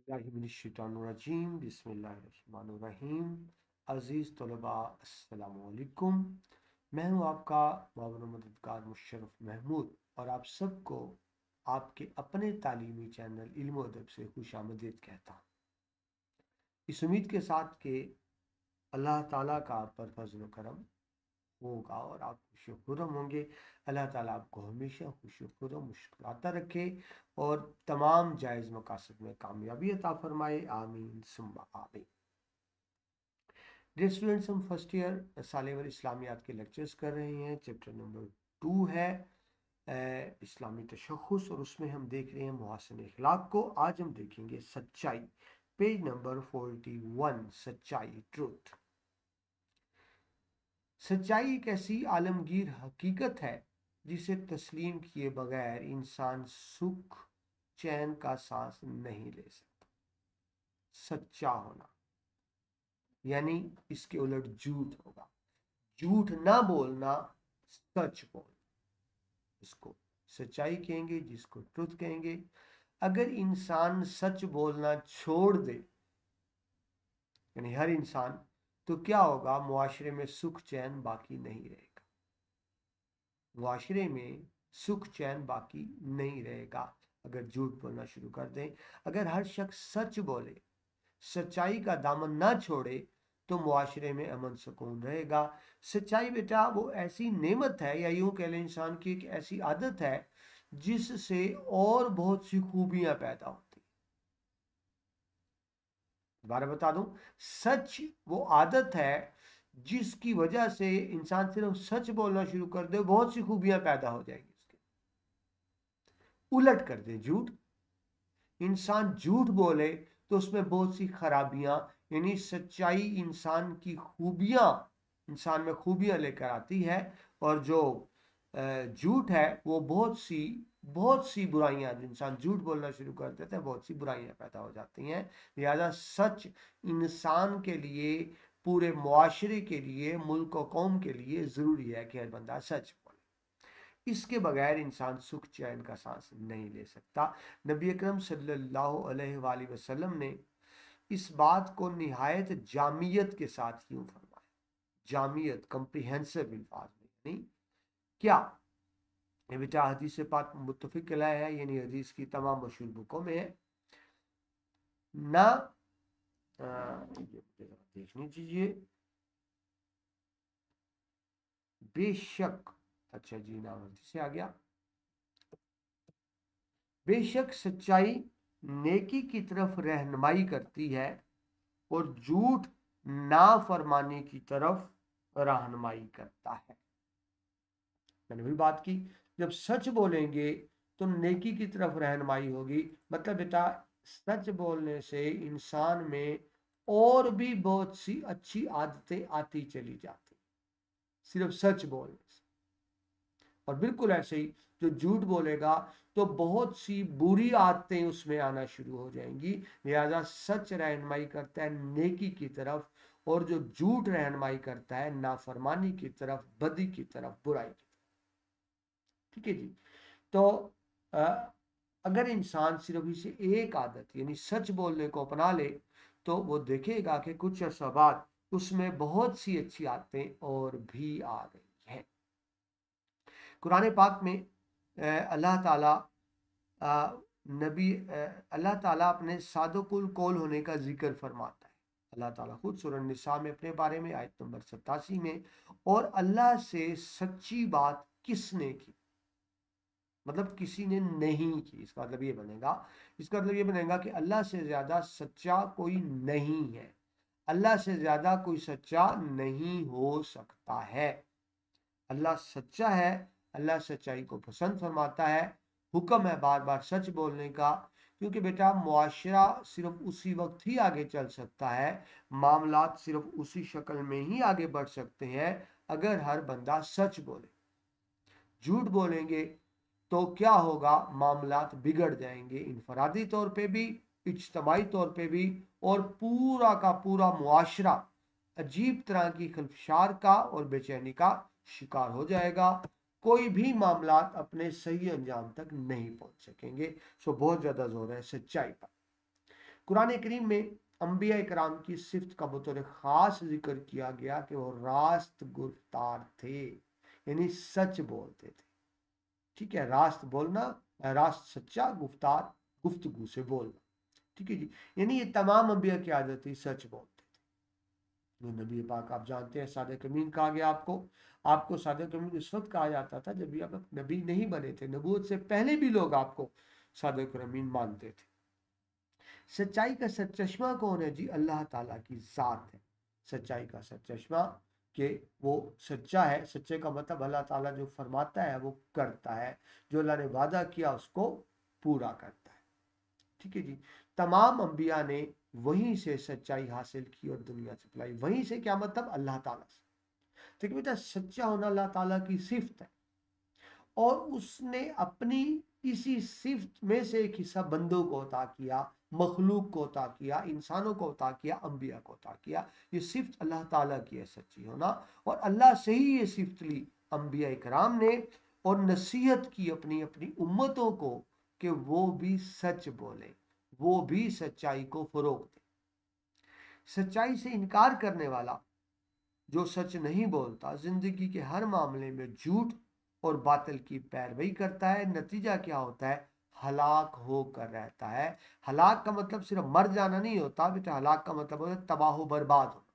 बिस्मिल्लाहिर्रहमानिर्रहीम बिस्मिल्लाहिर्रहमानिर्रहीम। अज़ीज़ तलबा अस्सलाम वालेकुम। मैं हूँ आपका मावन मददगार मुशर्रफ महमूद और आप सबको आपके अपने तालीमी चैनल इल्म व अदब से खुशामदीद कहता हूँ, इस उम्मीद के साथ कि अल्लाह ताला का आप पर फजल करम होगा और आप खुश खुरम होंगे। अल्लाह ताला आपको हमेशा खुश खुरम मुस्कुराता रखे और तमाम जायज़ मकासद में कामयाबी अता फरमाए, आमीन सुम्मा आमीन। डियर स्टूडेंट्स, हम फर्स्ट ईयर सालेवर इस्लामियात के लेक्चर्स कर रहे हैं। चैप्टर नंबर 2 है इस्लामी तशख़्ख़ुस और उसमें हम देख रहे हैं मुहस्सिन इखलाक को। आज हम देखेंगे सच्चाई, पेज नंबर 41, सच्चाई, ट्रूथ। सच्चाई एक ऐसी आलमगीर हकीकत है जिसे तस्लीम किए बगैर इंसान सुख चैन का सांस नहीं ले सकता। सच्चा होना यानी इसके उलट झूठ होगा। झूठ ना बोलना, सच बोल, इसको सच्चाई कहेंगे, जिसको ट्रुथ कहेंगे। अगर इंसान सच बोलना छोड़ दे, यानी हर इंसान, तो क्या होगा? मुआशरे में सुख चैन बाकी नहीं रहेगा। मुआशरे में सुख चैन बाकी नहीं रहेगा अगर झूठ बोलना शुरू कर दें। अगर हर शख्स सच बोले, सच्चाई का दामन ना छोड़े, तो मुआशरे में अमन सुकून रहेगा। सच्चाई बेटा वो ऐसी नेमत है, या यूं कह लें इंसान की एक ऐसी आदत है जिससे और बहुत सी खूबियां पैदा होती। दोबारा बता दूं, सच वो आदत है जिसकी वजह से इंसान सिर्फ सच बोलना शुरू कर दे, बहुत सी खूबियां पैदा हो जाएंगी उसके। उलट कर दे झूठ, इंसान झूठ बोले तो उसमें बहुत सी खराबियां, यानी सच्चाई इंसान की खूबियां, इंसान में खूबियां लेकर आती है। और जो झूठ है वो बहुत सी बुराइयां, इंसान झूठ बोलना शुरू कर देता है, बहुत सी बुराइयां पैदा हो जाती हैं। लिहाजा सच इंसान के लिए, पूरे मुआशरे के लिए, मुल्क और कौम के लिए ज़रूरी है कि हर बंदा सच बोले। इसके बगैर इंसान सुख चैन का सांस नहीं ले सकता। नबी अकरम सल्लल्लाहु अलैहि वसल्लम ने इस बात को निहायत जामियत के साथ यूं फरमाया। जामियत, कंप्रिहेंसिव अल्फाज में, यानी क्या? ये बेटा हदीस से पाक मुत्तफिक अलैह है, यानी हदीस की तमाम मशहूर बुकों में है ना। ये देखनी चाहिए। बेशक, अच्छा जी, नाम से आ गया। बेशक सच्चाई नेकी की तरफ रहनुमाई करती है और झूठ नाफरमानी की तरफ रहनुमाई करता है। मैंने भी बात की, जब सच बोलेंगे तो नेकी की तरफ रहनुमाई होगी। मतलब बेटा सच बोलने से इंसान में और भी बहुत सी अच्छी आदतें आती चली जाती, सिर्फ सच बोलने से। और बिल्कुल ऐसे ही जो झूठ बोलेगा तो बहुत सी बुरी आदतें उसमें आना शुरू हो जाएंगी। लिहाजा सच रहनुमाई करता है नेकी की तरफ, और जो झूठ रहनुमाई करता है नाफरमानी की तरफ, बदी की तरफ, बुराई की तरफ। ठीक है जी। तो अगर इंसान सिर्फ इसे एक आदत यानी सच बोलने को अपना ले, तो वो देखेगा कि कुछ अर्सा बाद उसमें बहुत सी अच्छी आदतें और भी आ गई हैं। कुरान पाक में अल्लाह ताला अल्लाह ताला अपने सादकुल कौल होने का जिक्र फरमाता है। अल्लाह ताला खुद सूरह निसा में अपने बारे में, आयत नंबर 87 में, और अल्लाह से सच्ची बात किसने की, मतलब किसी ने नहीं की। इसका मतलब ये बनेगा, इसका मतलब ये बनेगा कि अल्लाह से ज्यादा सच्चा कोई नहीं है, अल्लाह से ज्यादा कोई सच्चा नहीं हो सकता है। अल्लाह सच्चा है, अल्लाह सच्चाई को पसंद फरमाता है। हुक्म है बार बार सच बोलने का, क्योंकि बेटा मुआशरा सिर्फ उसी वक्त ही आगे चल सकता है, मामलात सिर्फ उसी शक्ल में ही आगे बढ़ सकते हैं अगर हर बंदा सच बोले। झूठ बोलेंगे तो क्या होगा? मामलात बिगड़ जाएंगे, इनफरादी तौर पे भी, इज्तमाही तौर पे भी, और पूरा का पूरा मुआशरा अजीब तरह की खलफशार का और बेचैनी का शिकार हो जाएगा। कोई भी मामलात अपने सही अंजाम तक नहीं पहुंच सकेंगे। सो बहुत ज्यादा जोर है सच्चाई पर। कुरान करीम में अंबिया इकराम की सिफ्त का बतौर खास जिक्र किया गया कि वो रास्त गुफ्तार थे, यानी सच बोलते थे। ठीक है, रास्त बोलना, रास्त सच्चा, गुफ्तार गुफ्तगू से बोलना। ठीक है जी, यानी ये तमाम अंबिया की आदत थी, सच बोलते थे। वो नबी पाक आप जानते हैं सादिक अमीन कहा गया आपको। आपको सादिक अमीन उस वक्त कहा जाता था जब भी आप नबी नहीं बने थे, नबूवत से पहले भी लोग आपको सादिक अमीन मानते थे। सच्चाई का सरचश्मा कौन है जी? अल्लाह ताला की जात है सच्चाई का सरचश्मा, कि वो सच्चा है। सच्चे का मतलब अल्लाह ताला जो फरमाता है वो करता है, जो अल्लाह ने वादा किया उसको पूरा करता है। ठीक है जी, तमाम अंबिया ने वहीं से सच्चाई हासिल की और दुनिया से फैलाई। वहीं से क्या मतलब? अल्लाह ताला से। ठीक बेटा, सच्चा होना अल्लाह ताला की सिफ्त है, और उसने अपनी इसी सिफ्त में से एक हिस्सा बंदों को अता किया, मखलूक को अता किया, इंसानों को अता किया, अंबिया को अता किया। ये सिफ्त अल्लाह ताला की है, सच्ची होना, और अल्लाह से ही ये सिफ्त ली अंबिया इकराम ने, और नसीहत की अपनी अपनी उम्मतों को कि वो भी सच बोले, वो भी सच्चाई को फरोग दे। सच्चाई से इनकार करने वाला, जो सच नहीं बोलता, जिंदगी के हर मामले में झूठ और बातिल की पैरवी करता है। नतीजा क्या होता है? हलाक होकर रहता है। हलाक का मतलब सिर्फ मर जाना नहीं होता बेटा, हलाक का मतलब होता है तबाह बर्बाद होना।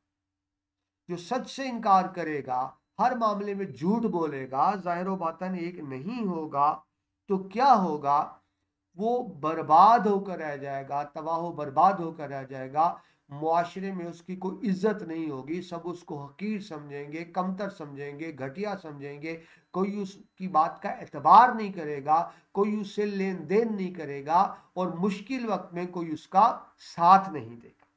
जो सच से इनकार करेगा, हर मामले में झूठ बोलेगा, जाहिर बातन एक नहीं होगा, तो क्या होगा? वो बर्बाद होकर रह जाएगा, तबाह बर्बाद होकर रह जाएगा। मुआशरे में उसकी कोई इज्जत नहीं होगी, सब उसको हकीर समझेंगे, कमतर समझेंगे, घटिया समझेंगे। कोई उसकी बात का एतबार नहीं करेगा, कोई उससे लेन देन नहीं करेगा, और मुश्किल वक्त में कोई उसका साथ नहीं देगा।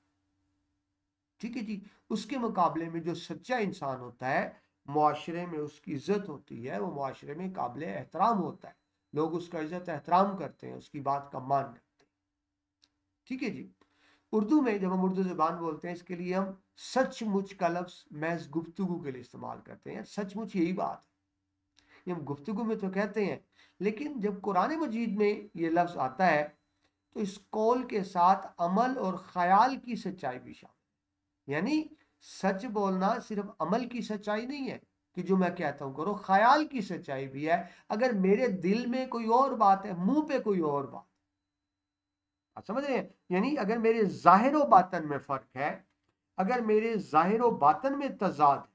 ठीक है जी, उसके मुकाबले में जो सच्चा इंसान होता है, मुआशरे में उसकी इज्जत होती है, वो मुआशरे में काबिल एहतराम होता है, लोग उसका इज्जत एहतराम करते हैं, उसकी बात का मान रखते हैं। ठीक है जी, उर्दू में जब हम उर्दू ज़बान बोलते हैं, इसके लिए हम सचमुच का लफ्ज महज गुफ्तगू के लिए इस्तेमाल करते हैं। सचमुच यही बात है, ये हम गुफ्तगू में तो कहते हैं, लेकिन जब कुरान मजीद में ये लफ्ज आता है तो इस कौल के साथ अमल और ख्याल की सच्चाई भी शामिल, यानी सच बोलना सिर्फ अमल की सच्चाई नहीं है कि जो मैं कहता हूं करो, ख्याल की सच्चाई भी है। अगर मेरे दिल में कोई और बात है, मुंह पे कोई और बात, आप समझ रहे हैं? यानी अगर मेरे जाहिर व बातन में फर्क है, अगर मेरे जाहिर व बातन में तजाद,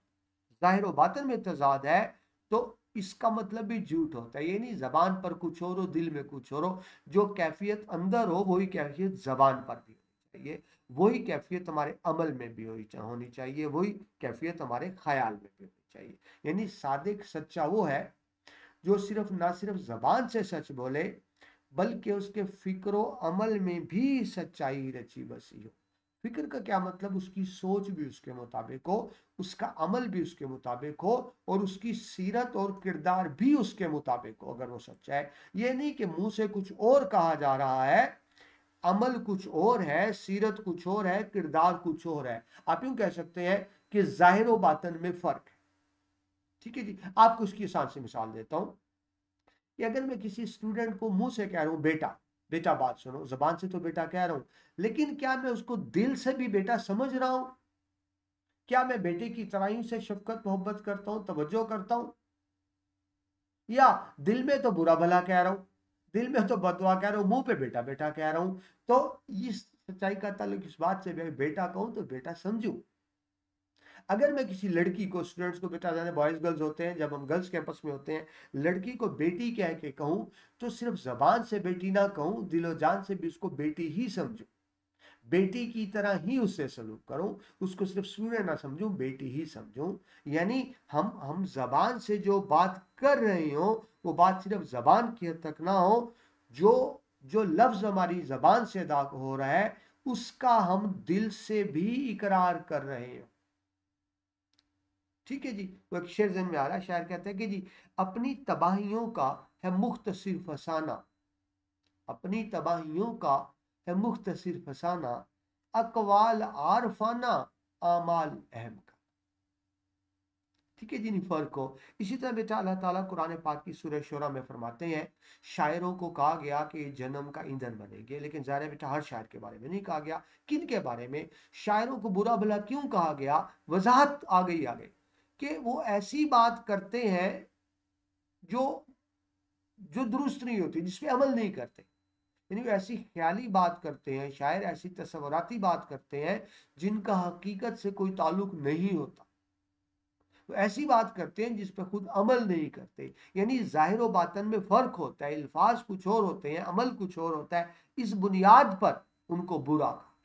जाहिर व बातन में तजाद है, तो इसका मतलब भी झूठ होता है। ये नहीं जबान पर कुछ और हो, दिल में कुछ और हो। जो कैफियत अंदर हो वही कैफियत जबान पर भी होनी चाहिए, वही कैफियत हमारे अमल में भी होनी चाहिए, वही कैफियत हमारे ख्याल में भी होनी चाहिए। यानी सादिक सच्चा वो है जो सिर्फ ना सिर्फ जबान से सच बोले, बल्कि उसके फिक्र अमल में भी सच्चाई रची बसी हो। फिक्र का क्या मतलब? उसकी सोच भी उसके मुताबिक हो, उसका अमल भी उसके मुताबिक हो, और उसकी सीरत और किरदार भी उसके मुताबिक हो, अगर वो सच्चा है। ये नहीं कि मुंह से कुछ और कहा जा रहा है, अमल कुछ और है, सीरत कुछ और है, किरदार कुछ और है। आप यूं कह सकते हैं कि जाहिर व बातन में फर्क है। ठीक है जी, आपको इसकी आसान सी मिसाल देता हूं कि अगर मैं किसी स्टूडेंट को मुंह से कह रहा हूं बेटा, बेटा बात सुनो, जबान से तो बेटा कह रहा हूं, लेकिन क्या मैं उसको दिल से भी बेटा समझ रहा हूं? क्या मैं बेटे की तरह से शफकत मोहब्बत करता हूं, तवज्जो करता हूं? या दिल में तो बुरा भला कह रहा हूं, दिल में तो बददुआ कह रहा हूं, मुंह पे बेटा बेटा कह रहा हूं? तो इस सच्चाई का ताल्लुक इस बात से, बेटा कहूं तो बेटा समझू। अगर मैं किसी लड़की को, स्टूडेंट्स को बेटा, जाने बॉयज गर्ल्स होते हैं, जब हम गर्ल्स कैंपस में होते हैं, लड़की को बेटी कह के कहूं तो सिर्फ जबान से बेटी ना कहूं, दिलो जान से भी उसको बेटी ही समझूं, बेटी की तरह ही उससे सलूक करूं, उसको सिर्फ स्टूडेंट ना समझूं, बेटी ही समझूं। यानी हम जबान से जो बात कर रहे हो वो बात सिर्फ जबान की हद तक ना हो, जो जो लफ्ज हमारी जबान से अदा हो रहा है उसका हम दिल से भी इकरार कर रहे हो। ठीक है जी, वो एक शेर जहन में आ रहा है, शायर कहते हैं कि जी, अपनी तबाहियों का है मुख्तसिर फसाना, अपनी तबाहियों का है मुख्तसिर फसाना, अकवाल आरफाना, आमाल अहम का। ठीक है जी, नहीं फर्क हो। इसी तरह बेटा अल्लाह ताला कुरान पाक की सूरह शूरा में फरमाते हैं, शायरों को कहा गया कि ये जन्म का ईंधन बनेंगे, लेकिन ज़ाहिर है बेटा हर शायर के बारे में नहीं कहा गया। किन के बारे में शायरों को बुरा भला क्यों कहा गया, वजाहत आ गई आगे कि वो ऐसी बात करते हैं जो जो दुरुस्त नहीं होती, जिसपे अमल नहीं करते। यानी वो ऐसी ख्याली बात करते हैं, शायर ऐसी तसव्वुराती बात करते हैं जिनका हकीकत से कोई ताल्लुक नहीं होता। तो ऐसी बात करते हैं जिस पर खुद अमल नहीं करते। यानी जाहिर व बातन में फर्क होता है, अल्फाज कुछ और होते हैं, अमल कुछ और होता है। इस बुनियाद पर उनको बुरा कहा।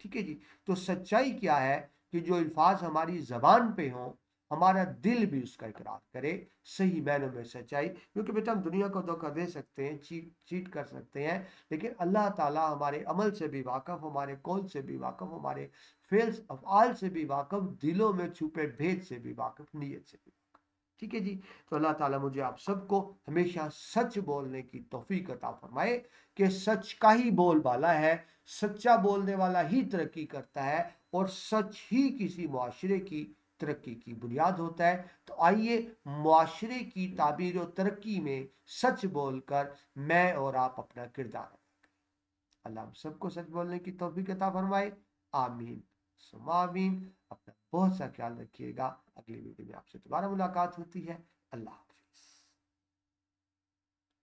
ठीक है जी। तो सच्चाई क्या है कि जो अल्फाज हमारी जबान पे हों, हमारा दिल भी उसका इकरार करे, सही मायनों में सच्चाई। क्योंकि बेटा हम दुनिया को धोखा दे सकते हैं, चीट कर सकते हैं, लेकिन अल्लाह ताला हमारे अमल से भी वाकफ, हमारे कौल से भी वाकफ, हमारे फेल अफआल से भी वाकफ, दिलों में छुपे भेद से भी वाकफ, नीयत से भी वाकफ। ठीक है जी। तो अल्लाह ताला मुझे आप सबको हमेशा सच बोलने की तौफीक अता फरमाए कि सच का ही बोलबाला है, सच्चा बोलने वाला ही तरक्की करता है, और सच ही किसी मुआशरे की तरक्की की बुनियाद होता है। तो आइए मुआशरे की ताबीर और तरक्की में सच बोलकर मैं और आप अपना किरदार अदा करें। अल्लाह हम सबको सच बोलने की तौफीक अता फरमाए। आमीन सुम्मा आमीन। अपना बहुत सा ख्याल रखिएगा। अगली वीडियो में आपसे दोबारा मुलाकात होती है। अल्लाह।